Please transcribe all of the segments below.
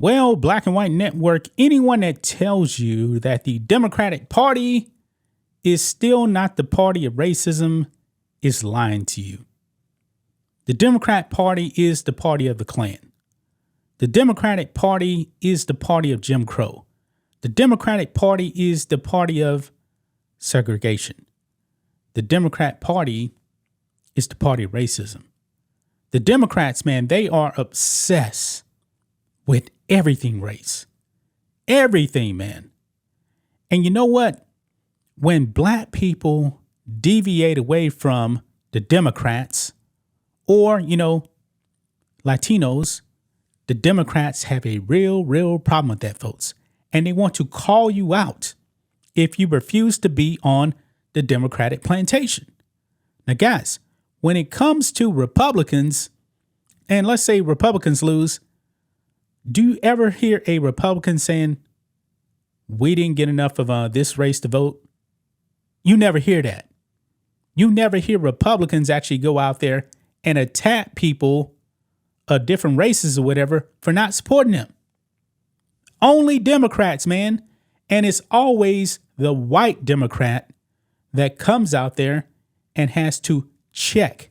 Well, Black and White Network, anyone that tells you that the Democratic Party is still not the party of racism is lying to you. The Democrat Party is the party of the Klan. The Democratic Party is the party of Jim Crow. The Democratic Party is the party of segregation. The Democrat Party is the party of racism. The Democrats, man, they are obsessed with everything race. Everything, man. And you know what? When black people deviate away from the Democrats or, Latinos, the Democrats have a real problem with that, folks. And they want to call you out if you refuse to be on the Democratic plantation. Now, guys, when it comes to Republicans, and let's say Republicans lose, do you ever hear a Republican saying, we didn't get enough of this race to vote? You never hear that. You never hear Republicans actually go out there and attack people of different races or whatever for not supporting them. Only Democrats, man. And it's always the white Democrat that comes out there and has to check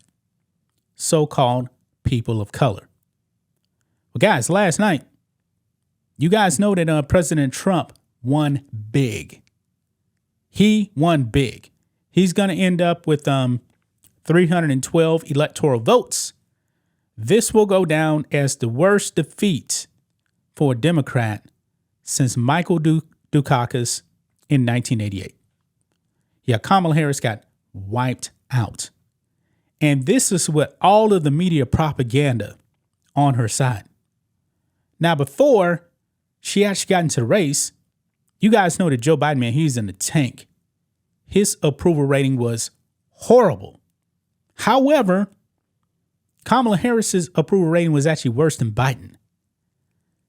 so-called people of color. Well, guys, last night, you guys know that President Trump won big. He won big. He's going to end up with 312 electoral votes. This will go down as the worst defeat for a Democrat since Michael Dukakis in 1988. Yeah, Kamala Harris got wiped out. And this is with all of the media propaganda on her side. Now, before she actually got into the race, you guys know that Joe Biden, man, he's in the tank. His approval rating was horrible. However, Kamala Harris's approval rating was actually worse than Biden.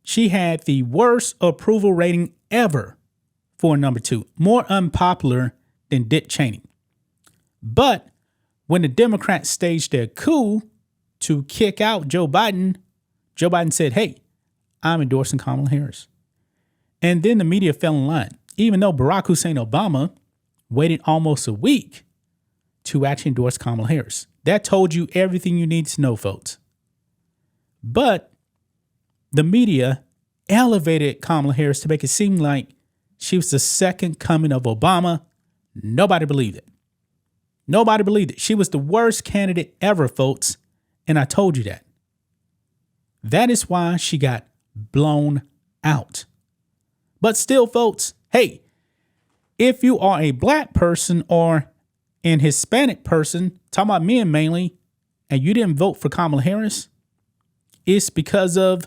She had the worst approval rating ever for number two, more unpopular than Dick Cheney. But when the Democrats staged their coup to kick out Joe Biden said, hey, I'm endorsing Kamala Harris. And then the media fell in line, even though Barack Hussein Obama waited almost a week to actually endorse Kamala Harris. That told you everything you need to know, folks. But the media elevated Kamala Harris to make it seem like she was the second coming of Obama. Nobody believed it. Nobody believed it. She was the worst candidate ever, folks. And I told you that. That is why she got blown out. But still, folks, hey, if you are a black person or an Hispanic person, talking about men mainly, and you didn't vote for Kamala Harris, it's because of,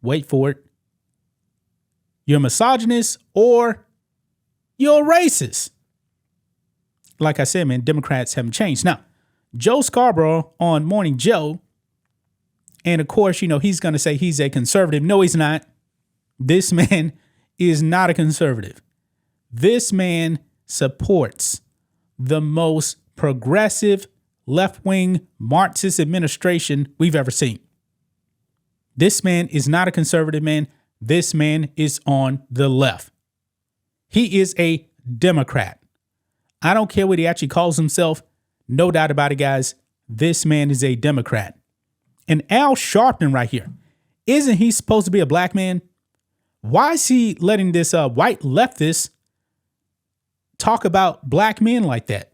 wait for it, you're a misogynist or you're a racist. Like I said, man, Democrats haven't changed. Now, Joe Scarborough on Morning Joe, and of course, he's going to say he's a conservative. No, he's not. This man is not a conservative. This man supports the most progressive left-wing Marxist administration we've ever seen. This man is not a conservative man. This man is on the left. He is a Democrat. I don't care what he actually calls himself. No doubt about it, guys. This man is a Democrat. And Al Sharpton right here, isn't he supposed to be a black man? Why is he letting this white leftist talk about black men like that?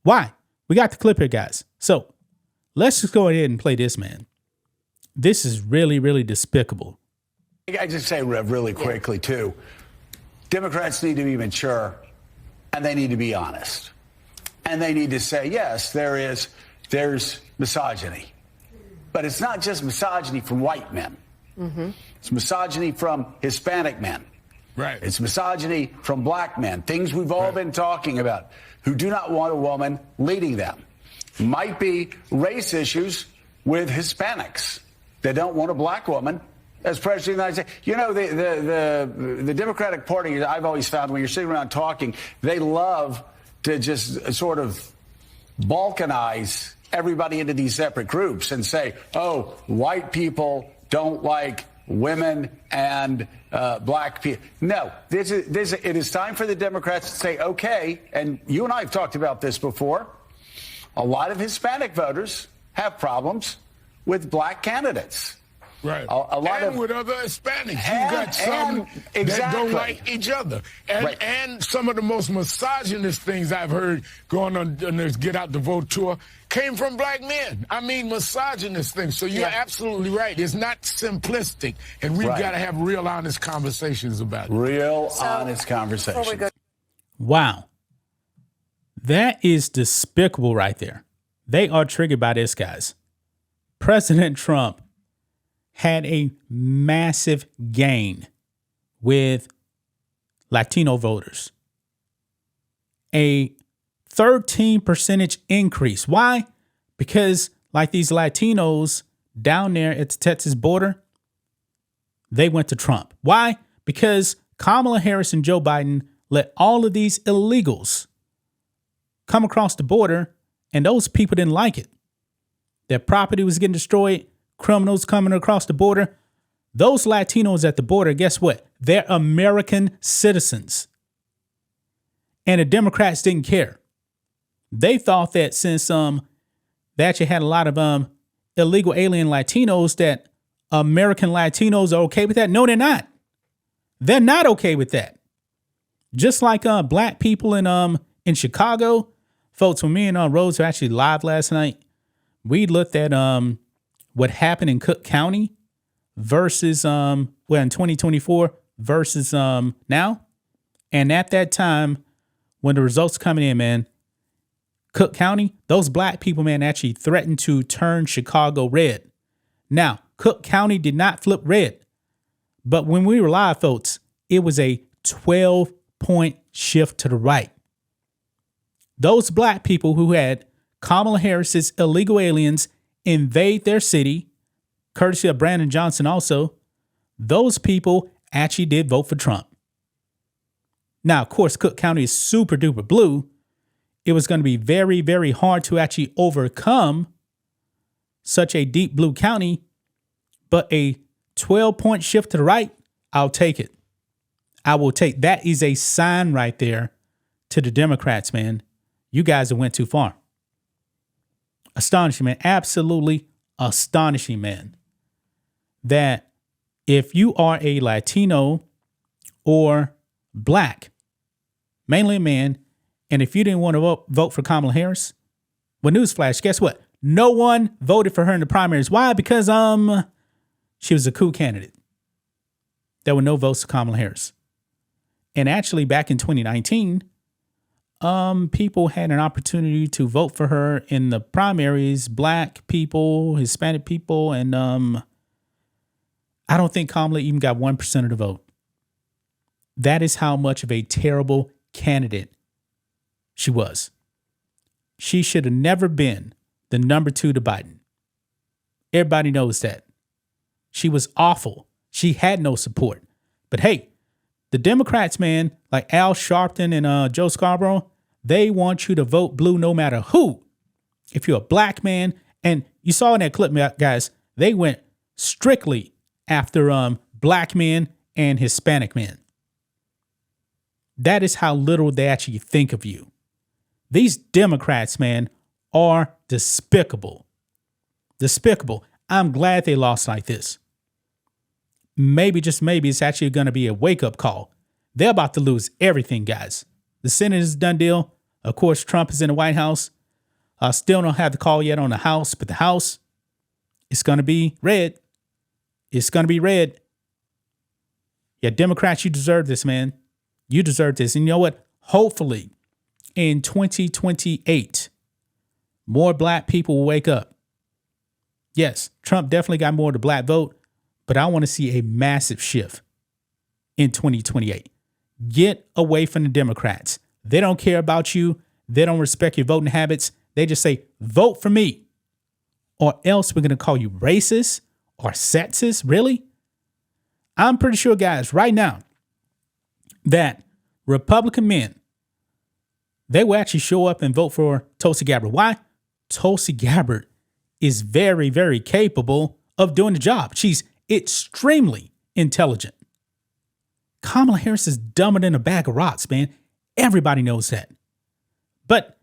Why? We got the clip here, guys. So let's just go ahead and play this, man. This is really, really despicable. I just say, Rev, really quickly, too. Democrats need to be mature, and they need to be honest. And they need to say, yes, there's misogyny. But it's not just misogyny from white men. Mm-hmm. It's misogyny from Hispanic men. Right. It's misogyny from black men, things we've all been talking about, who do not want a woman leading them. Might be race issues with Hispanics. They don't want a black woman as president of the United States. The Democratic Party, I've always found when you're sitting around talking, they love to just sort of balkanize everybody into these separate groups and say, oh, white people don't like women and black people. No, it is time for the Democrats to say, okay, and you and I have talked about this before, a lot of Hispanic voters have problems with black candidates. Right. A lot and of, with other Hispanics. You got some that don't like each other. And some of the most misogynist things I've heard going on this Get Out the Vote tour came from black men. I mean, misogynist things. So you're absolutely right. It's not simplistic. And we've got to have real honest conversations about it. Real honest conversations. Wow. That is despicable right there. They are triggered by this, guys. President Trump had a massive gain with Latino voters. A 13% increase. Why? Because like these Latinos down there at the Texas border, they went to Trump. Why? Because Kamala Harris and Joe Biden let all of these illegals come across the border, and those people didn't like it. Their property was getting destroyed. Criminals coming across the border. Those Latinos at the border, guess what? They're American citizens. And the Democrats didn't care. They thought that since they actually had a lot of illegal alien Latinos, that American Latinos are okay with that. No, they're not. They're not okay with that. Just like black people in Chicago, folks, when me and Rose were actually live last night, we looked at what happened in Cook County versus in 2024 versus now. And at that time, when the results coming in, man, Cook County, those black people, man, actually threatened to turn Chicago red. Now, Cook County did not flip red. But when we were live, folks, it was a 12-point shift to the right. Those black people who had Kamala Harris's illegal aliens invade their city, courtesy of Brandon Johnson also, those people actually did vote for Trump. Now, of course, Cook County is super duper blue. It was going to be very, very hard to actually overcome such a deep blue county, but a 12-point shift to the right, I'll take it. I will take. That is a sign right there to the Democrats, man. You guys have went too far. Astonishing, man. Absolutely astonishing, man. That if you are a Latino or black, mainly a man, and if you didn't want to vote for Kamala Harris, well, newsflash, guess what? No one voted for her in the primaries. Why? Because she was a coup candidate. There were no votes for Kamala Harris. And actually, back in 2019, people had an opportunity to vote for her in the primaries, black people, Hispanic people, and I don't think Kamala even got 1% of the vote. That is how much of a terrible candidate she was. She should have never been the number 2 to Biden. Everybody knows that. She was awful. She had no support. But hey, the Democrats, man, like Al Sharpton and Joe Scarborough, they want you to vote blue no matter who. If you're a black man, and you saw in that clip, guys, they went strictly after black men and Hispanic men. That is how little they actually think of you. These Democrats, man, are despicable. Despicable. I'm glad they lost like this. Maybe, just maybe, it's actually going to be a wake-up call. They're about to lose everything, guys. The Senate is a done deal. Of course, Trump is in the White House. Still don't have the call yet on the House, but the House, it's going to be red. It's going to be red. Yeah, Democrats, you deserve this, man. You deserve this. And you know what? Hopefully, in 2028, more black people will wake up. Yes, Trump definitely got more of the black vote, but I want to see a massive shift in 2028. Get away from the Democrats. They don't care about you. They don't respect your voting habits. They just say, vote for me, or else we're going to call you racist or sexist. Really? I'm pretty sure, guys, right now, that Republican men, they will actually show up and vote for Tulsi Gabbard. Why? Tulsi Gabbard is very, very capable of doing the job. She's extremely intelligent. Kamala Harris is dumber than a bag of rocks, man. Everybody knows that. But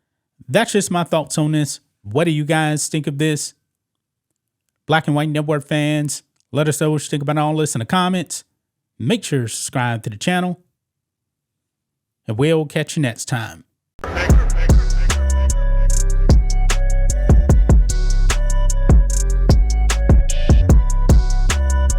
that's just my thoughts on this. What do you guys think of this? Black and White Network fans, let us know what you think about all this in the comments. Make sure to subscribe to the channel. And we'll catch you next time.